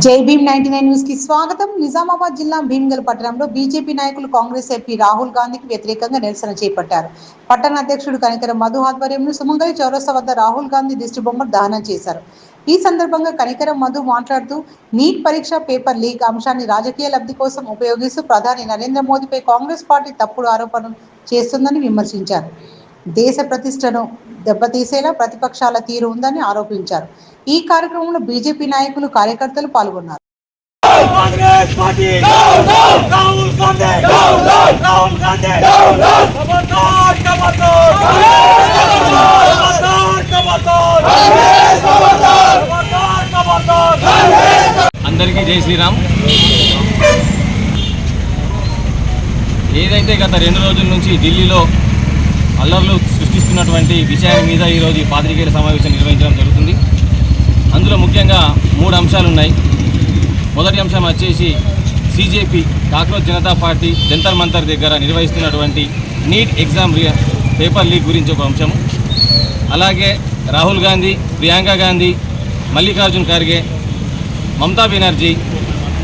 జై భీమ్ 99 న్యూస్ కి స్వాగతం. నిజామాబాద్ జిల్లా భీమ్గల్ పట్టణంలో బీజేపీ నాయకులు కాంగ్రెస్ ఎంపీ రాహుల్ గాంధీకి వ్యతిరేకంగా నిరసన చేపట్టారు. పట్టణ అధ్యక్షుడు కనికరం మధు ఆధ్వర్యంలో సుమంగళి చౌరస్తా వద్ద రాహుల్ గాంధీ దిష్టి బొమ్మ దహనం చేశారు. ఈ సందర్భంగా కనికరం మధు మాట్లాడుతూ నీట్ పరీక్ష పేపర్ లీక్ అంశాన్ని రాజకీయ లబ్ధి కోసం ఉపయోగిస్తూ ప్రధాని నరేంద్ర మోదీపై కాంగ్రెస్ పార్టీ తప్పుడు ఆరోపణలు చేస్తుందని విమర్శించారు. దేశ ప్రతిష్టను దెబ్బతీసేలా ప్రతిపక్షాల తీరు ఉందని ఆరోపించారు. ఈ కార్యక్రమంలో బీజేపీ నాయకులు కార్యకర్తలు పాల్గొన్నారు. అందరికీ జై శ్రీరామ్. ఏదైతే గత 2 రోజుల నుంచి ఢిల్లీలో అల్లర్లు సృష్టిస్తున్నటువంటి విషయాల మీద ఈరోజు పాత్రికేయుల సమావేశం నిర్వహించడం జరుగుతుంది. అందులో ముఖ్యంగా 3 అంశాలు ఉన్నాయి. మొదటి అంశం వచ్చేసి సిజేపీ కాక్రోచ్ జనతా పార్టీ జంతర్ మంతర్ దగ్గర నిర్వహిస్తున్నటువంటి నీట్ ఎగ్జామ్ పేపర్ లీక్ గురించి ఒక అంశం. అలాగే రాహుల్ గాంధీ, ప్రియాంక గాంధీ, మల్లికార్జున్ ఖర్గే, మమతా బెనర్జీ,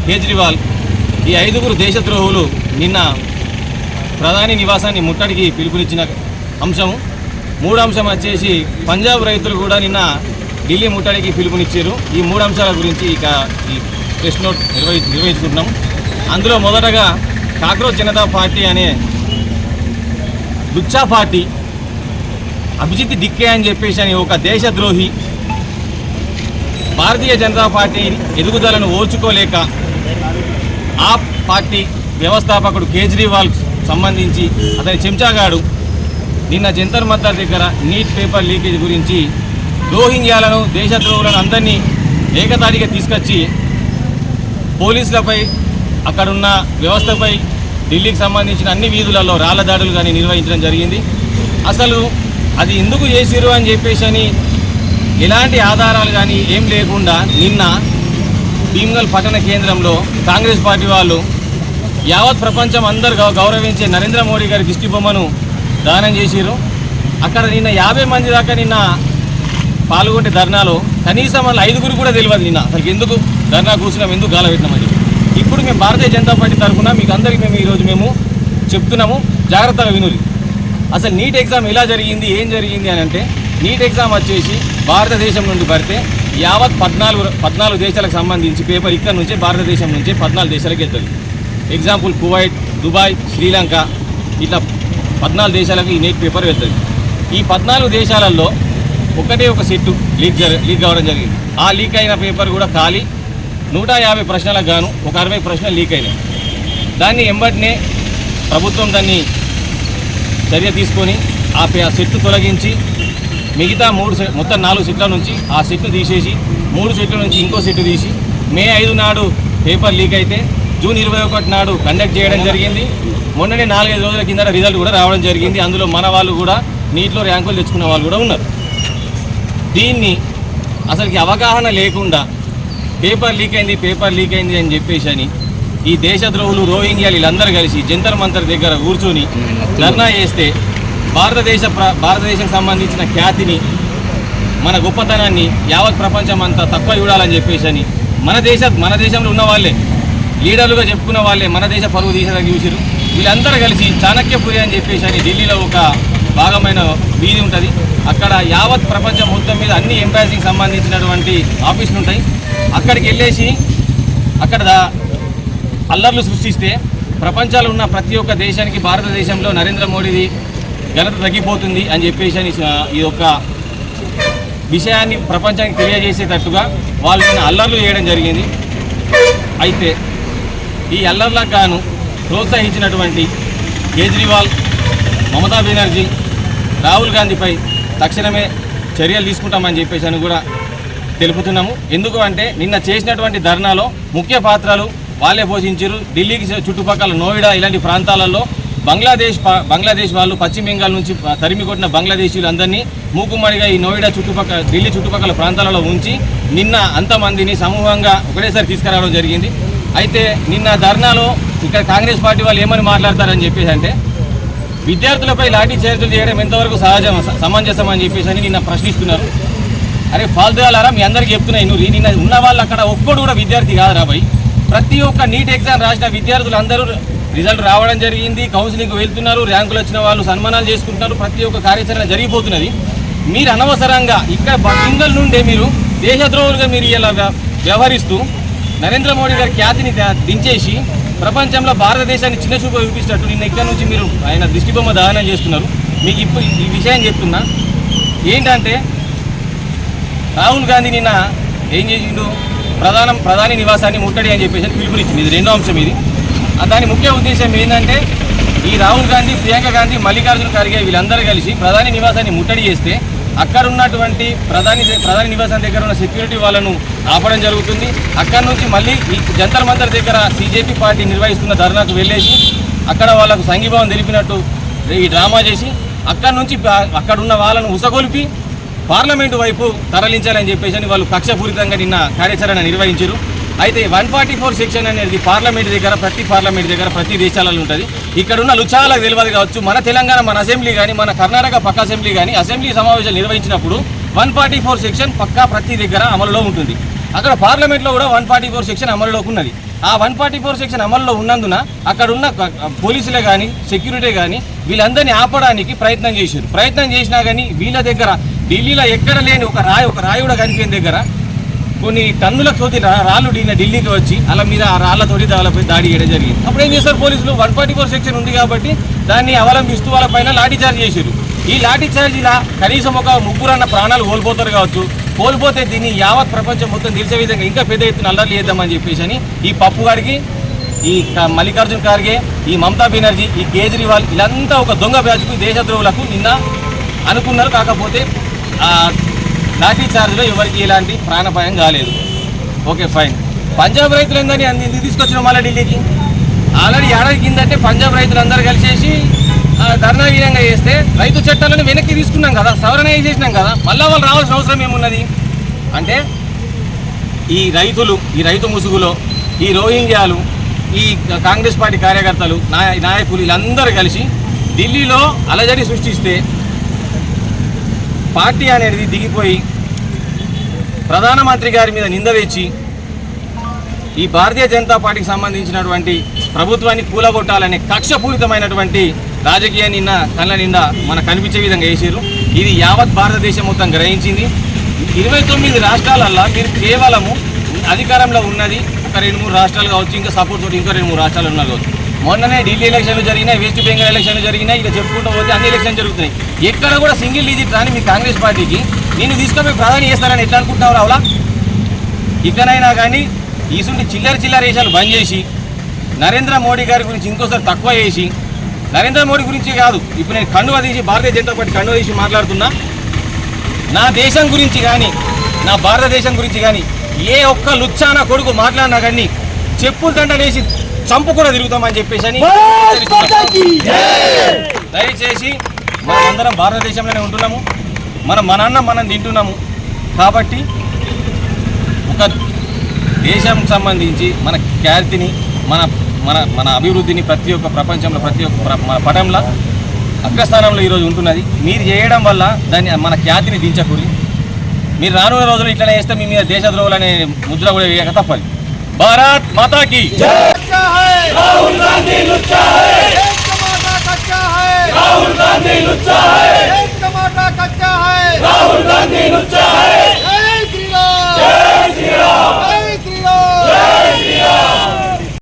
కేజ్రీవాల్ ఈ 5గురు దేశద్రోహులు నిన్న ప్రధాని నివాసాన్ని ముట్టడికి పిలుపునిచ్చిన అంశము. 3 అంశం వచ్చేసి పంజాబ్ రైతులు కూడా నిన్న ఢిల్లీ ముట్టడికి పిలుపునిచ్చారు. ఈ 3 అంశాల గురించి ఇక ఈ ప్రెస్ నోట్ నిర్వహించుకుంటున్నాం. అందులో మొదటగా కాక్రోచ్ జనతా పార్టీ అనే లుచ్చా పార్టీ అభిజిత్ డిక్కే అని చెప్పేసి అని ఒక దేశద్రోహి భారతీయ జనతా పార్టీ ఎదుగుదలను ఓర్చుకోలేక ఆ పార్టీ వ్యవస్థాపకుడు కేజ్రీవాల్ సంబంధించి అతని చెంచాగాడు నిన్న జంతర్ మంతర్ దగ్గర నీట్ పేపర్ లీకేజ్ గురించి రోహింగ్యాలను దేశద్రోహులను అందరినీ ఏకతాటిగా తీసుకొచ్చి పోలీసులపై అక్కడున్న వ్యవస్థపై ఢిల్లీకి సంబంధించిన అన్ని వీధులలో రాళ్ల దాడులు కానీ నిర్వహించడం జరిగింది. అసలు అది ఎందుకు చేసిరు అని చెప్పేసి అని ఎలాంటి ఆధారాలు కానీ ఏం లేకుండా నిన్న భీమ్గల్ పట్టణ కేంద్రంలో కాంగ్రెస్ పార్టీ వాళ్ళు యావత్ ప్రపంచం అందరు గౌరవించే నరేంద్ర మోడీ గారి దిష్టి బొమ్మను దానం చేసిరు. అక్కడ నిన్న 50 మంది దాకా నిన్న పాల్గొంటే ధర్నాలో కనీసం వాళ్ళు 5గురు కూడా తెలియదు నిన్న అసలు ఎందుకు ధర్నా కూర్చున్నాం, ఎందుకు గాల పెట్టినామని. ఇప్పుడు మేము భారతీయ జనతా పార్టీ తరఫున మీకు అందరికీ మేము చెప్తున్నాము, జాగ్రత్తగా వినురి. అసలు నీట్ ఎగ్జామ్ ఎలా జరిగింది, ఏం జరిగింది అని అంటే నీట్ ఎగ్జామ్ వచ్చేసి భారతదేశం నుండి పడితే యావత్ 14 దేశాలకు సంబంధించి పేపర్ ఇక్కడ నుంచే భారతదేశం నుంచే 14 దేశాలకు వెళ్తుంది. ఎగ్జాంపుల్ కువైట్, దుబాయ్, శ్రీలంక ఇట్లా 14 దేశాలకు ఈ నీట్ పేపర్ వెళ్తుంది. ఈ 14 దేశాలలో ఒకటే ఒక సెట్ లీక్ కావడం జరిగింది. ఆ లీక్ అయిన పేపర్ కూడా ఖాళీ. 150 ప్రశ్నలకు గాను ఒక 60 ప్రశ్నలు లీక్ అయినాయి. దాన్ని ఎంబటినే ప్రభుత్వం దాన్ని చర్య తీసుకొని ఆ సెట్ తొలగించి మిగతా మొత్తం 4 సెట్ల నుంచి ఆ సెట్ను తీసేసి 3 సెట్ల నుంచి ఇంకో సెట్ తీసి మే 5 నాడు పేపర్ లీక్ అయితే జూన్ 21 నాడు కండక్ట్ చేయడం జరిగింది. మొన్ననే 4-5 రోజుల కింద రిజల్ట్ కూడా రావడం జరిగింది. అందులో మన వాళ్ళు కూడా నీట్లో ర్యాంకులు తెచ్చుకున్న వాళ్ళు కూడా ఉన్నారు. దీన్ని అసలుకి అవగాహన లేకుండా పేపర్ లీక్ అయింది అని చెప్పేసి అని ఈ దేశద్రోహులు రోహింగ్యాలు వీళ్ళందరూ కలిసి జంతర్ మంతర్ దగ్గర కూర్చొని ధర్నా చేస్తే భారతదేశం సంబంధించిన ఖ్యాతిని, మన గొప్పతనాన్ని యావత్ ప్రపంచం అంతా తక్కువ చూడాలని చెప్పేసి అని మన దేశంలో ఉన్న వాళ్ళే లీడర్లుగా చెప్పుకున్న వాళ్ళే మన దేశ పరువు తీసేదానికి చూసారు. వీళ్ళందరూ కలిసి చాణక్యపురి అని చెప్పేసి అని ఢిల్లీలో ఒక భాగమైన వీధి ఉంటుంది. అక్కడ యావత్ ప్రపంచం మొత్తం మీద అన్ని ఎంబాసీకి సంబంధించినటువంటి ఆఫీసులు ఉంటాయి. అక్కడికి వెళ్ళేసి అక్కడ అల్లర్లు సృష్టిస్తే ప్రపంచాలు ఉన్న ప్రతి ఒక్క దేశానికి భారతదేశంలో నరేంద్ర మోడీది ఘనత తగ్గిపోతుంది అని చెప్పేసి అని ఈ యొక్క విషయాన్ని ప్రపంచానికి తెలియజేసేటట్టుగా వాళ్ళు అల్లర్లు చేయడం జరిగింది. అయితే ఈ అల్లర్లకు గాను ప్రోత్సహించినటువంటి కేజ్రీవాల్, మమతా బెనర్జీ, రాహుల్ గాంధీపై తక్షణమే చర్యలు తీసుకుంటామని చెప్పేసి అని కూడా తెలుపుతున్నాము. ఎందుకు అంటే నిన్న చేసినటువంటి ధర్నాలో ముఖ్య పాత్రలు వాళ్ళే పోషించారు. ఢిల్లీకి చుట్టుపక్కల నోయిడా ఇలాంటి ప్రాంతాలలో బంగ్లాదేశ్ వాళ్ళు పశ్చిమ బెంగాల్ నుంచి తరిమి కొట్టిన బంగ్లాదేశీలు అందరినీ మూకుమ్మడిగా ఈ నోయిడా ఢిల్లీ చుట్టుపక్కల ప్రాంతాలలో ఉంచి నిన్న అంతమందిని సమూహంగా ఒకటేసారి తీసుకురావడం జరిగింది. అయితే నిన్న ధర్నాలో ఇక్కడ కాంగ్రెస్ పార్టీ వాళ్ళు ఏమని మాట్లాడతారని చెప్పేసి అంటే విద్యార్థులపై లాఠీ చార్జీలు చేయడం ఎంతవరకు సమంజసం అని చెప్పేసి నిన్న ప్రశ్నిస్తున్నారు. అరే ఫాల్తుగాలారా మీ అందరికీ చెప్తున్నాయి, నువ్వు నిన్న ఉన్న వాళ్ళు అక్కడ ఒక్కడు కూడా విద్యార్థి కాదు రాబాయ్. ప్రతి ఒక్క నీట్ ఎగ్జామ్ రాసిన విద్యార్థులు అందరూ రిజల్ట్ రావడం జరిగింది, కౌన్సిలింగ్కి వెళ్తున్నారు, ర్యాంకులు వచ్చిన వాళ్ళు సన్మానాలు చేసుకుంటున్నారు, ప్రతి ఒక్క కార్యాచరణ జరిగిపోతున్నది. మీరు అనవసరంగా ఇక్కడ సింగల్ నుండే మీరు దేశద్రోహులుగా మీరు ఇలా వ్యవహరిస్తూ నరేంద్ర మోడీ గారి ఖ్యాతిని దించేసి ప్రపంచంలో భారతదేశాన్ని చిన్న చూపు చూపిస్తున్నట్టు నిన్న ఇక్కడ నుంచి మీరు ఆయన దిష్టిబొమ్మ దహనం చేస్తున్నారు. మీకు ఇప్పుడు ఈ విషయం చెప్తున్నా ఏంటంటే, రాహుల్ గాంధీ నిన్న ఏం చేసిండు, ప్రధాని నివాసాన్ని ముట్టడి అని చెప్పేసి పిలుపునిచ్చింది. ఇది రెండో అంశం. ఇది దాని ముఖ్య ఉద్దేశం ఏంటంటే, ఈ రాహుల్ గాంధీ, ప్రియాంక గాంధీ, మల్లికార్జున ఖర్గే వీళ్ళందరూ కలిసి ప్రధాని నివాసాన్ని ముట్టడి చేస్తే అక్కడ ఉన్నటువంటి ప్రధాని నివాసం దగ్గర ఉన్న సెక్యూరిటీ వాళ్ళను ఆపడం జరుగుతుంది. అక్కడ నుంచి మళ్ళీ ఈ జంతర్ మంతర్ దగ్గర CJP పార్టీ నిర్వహిస్తున్న ధర్నాకు వెళ్ళేసి అక్కడ వాళ్ళకు సంఘీభావం తెలిపినట్టు ఈ డ్రామా చేసి అక్కడ నుంచి అక్కడున్న వాళ్ళను ఉసగొలిపి పార్లమెంటు వైపు తరలించాలని చెప్పేసి వాళ్ళు కక్షపూరితంగా నిన్న కార్యాచరణ నిర్వహించారు. అయితే 144 సెక్షన్ అనేది ప్రతి పార్లమెంట్ దగ్గర ప్రతి దేశాలలో ఉంటుంది. ఇక్కడున్న లుచాలకు తెలియదు కావచ్చు. మన తెలంగాణ, మన అసెంబ్లీ కానీ, మన కర్ణాటక పక్క అసెంబ్లీ కానీ అసెంబ్లీ సమావేశాలు నిర్వహించినప్పుడు 144 సెక్షన్ పక్కా ప్రతి దగ్గర అమలులో ఉంటుంది. అక్కడ పార్లమెంట్లో కూడా 144 సెక్షన్ అమలులోకి ఉన్నది. ఆ 144 సెక్షన్ అమలులో ఉన్నందున అక్కడున్న పోలీసులే కానీ, సెక్యూరిటీ కానీ వీళ్ళందరినీ ఆపడానికి ప్రయత్నం చేశారు. ప్రయత్నం చేసినా కానీ వీళ్ళ దగ్గర ఢిల్లీలో ఎక్కడ లేని ఒక రాయి కూడా కనిపించిన దగ్గర కొన్ని టన్నుల తోటి రాళ్ళు ఢిల్లీకి వచ్చి అలా మీద ఆ రాళ్లతోటి వాళ్ళపై దాడి చేయడం జరిగింది. అప్పుడు ఏం చేస్తారు పోలీసులు, 144 సెక్షన్ ఉంది కాబట్టి దాన్ని అవలంబిస్తూ వాళ్ళపైన లాఠీ చార్జ్ చేశారు. ఈ లాఠీ చార్జ్ ఇలా కనీసం ఒక 3 ప్రాణాలు కోల్పోతారు కావచ్చు. కోల్పోతే దీన్ని యావత్ ప్రపంచం మొత్తం తెలిసే విధంగా ఇంకా పెద్ద ఎత్తున అల్లర్లు చేద్దామని చెప్పేసి ఈ పప్పుగాడికి, ఈ మల్లికార్జున ఖార్గే, ఈ మమతా బెనర్జీ, ఈ కేజ్రీవాల్ వీళ్ళంతా ఒక దొంగ బ్యాచ్కు, దేశద్రోహులకు నిన్న అనుకున్నారు. కాకపోతే లాఠీ చార్జ్లో ఎవరికి ఎలాంటి ప్రాణాపాయం కాలేదు. Okay fine. పంజాబ్ రైతులు ఏందని ఎందుకు తీసుకొచ్చిన మళ్ళీ ఢిల్లీకి? ఆల్రెడీ ఏడాది కిందంటే పంజాబ్ రైతులు అందరూ కలిసేసి ధర్నా విధంగా చేస్తే రైతు చట్టాలను వెనక్కి తీసుకున్నాం కదా, సవరణ చేసినాం కదా, మళ్ళీ వాళ్ళు రావాల్సిన అవసరం ఏమున్నది అంటే, ఈ రైతు ముసుగులో ఈ రోహింగ్యాలు, ఈ కాంగ్రెస్ పార్టీ కార్యకర్తలు, నాయకులు వీళ్ళందరూ కలిసి ఢిల్లీలో అలజడి సృష్టిస్తే పార్టీ అనేది దిగిపోయి ప్రధానమంత్రి గారి మీద నింద తెచ్చి ఈ భారతీయ జనతా పార్టీకి సంబంధించినటువంటి ప్రభుత్వాన్ని కూలగొట్టాలనే కక్షపూరితమైనటువంటి రాజకీయాన్ని నిన్న కళ్ళ నిండా మనకు కనిపించే విధంగా వేసారు. ఇది యావత్ భారతదేశం మొత్తం గ్రహించింది. 29 రాష్ట్రాలల్లో మీరు కేవలము అధికారంలో ఉన్నది ఒక 2-3 రాష్ట్రాలు కావచ్చు, ఇంకా సపోర్ట్ తోటి ఇంకో 2-3 రాష్ట్రాలు ఉన్నారు కావచ్చు. మొన్ననే ఢిల్లీ ఎలక్షన్లు జరిగినాయి, వెస్ట్ బెంగాల్ ఎలక్షన్లు జరిగినాయి, ఇలా చెప్పుకుంటూ పోతే అన్ని ఎలక్షన్లు జరుగుతున్నాయి. ఎక్కడ కూడా సింగిల్ డిజిట్ రాని మీ కాంగ్రెస్ పార్టీకి నేను తీసుకుపోయి ప్రధాని చేస్తారని ఎట్లా అనుకుంటున్నావు రావులా? ఇకనైనా కానీ ఈసుంటి చిల్లర వేషాలు బంద్ చేసి నరేంద్ర మోడీ గారి గురించి ఇంకోసారి తక్కువ చేసి, నరేంద్ర మోడీ గురించి కాదు, ఇప్పుడు నేను కండువా తీసి భారతీయ జనతా పార్టీ కండువా తీసి మాట్లాడుతున్నా. నా దేశం గురించి కానీ, నా భారతదేశం గురించి కానీ ఏ ఒక్క లుచ్చానా కొడుకు మాట్లాడినా కానీ చెప్పులు దండలేసి చంపు కూడా తిరుగుతామని చెప్పేసి అని దయచేసి మనమందరం భారతదేశంలోనే ఉంటున్నాము, మనం తింటున్నాము. కాబట్టి ఒక దేశం సంబంధించి మన ఖ్యాతిని, మన అభివృద్ధిని ప్రతి ఒక్క ప్రపంచంలో ప్రతి ఒక్క మన పటంలో అగ్రస్థానంలో ఈరోజు ఉంటున్నది. మీరు చేయడం వల్ల దాన్ని మన ఖ్యాతిని దించకూరి. మీరు రానున్న రోజులు ఇట్లనే చేస్తే మీ మీద దేశద్రోహులు అనే ముద్ర కూడా వేయక తప్పదు. భారత్ మాతా కీ జై.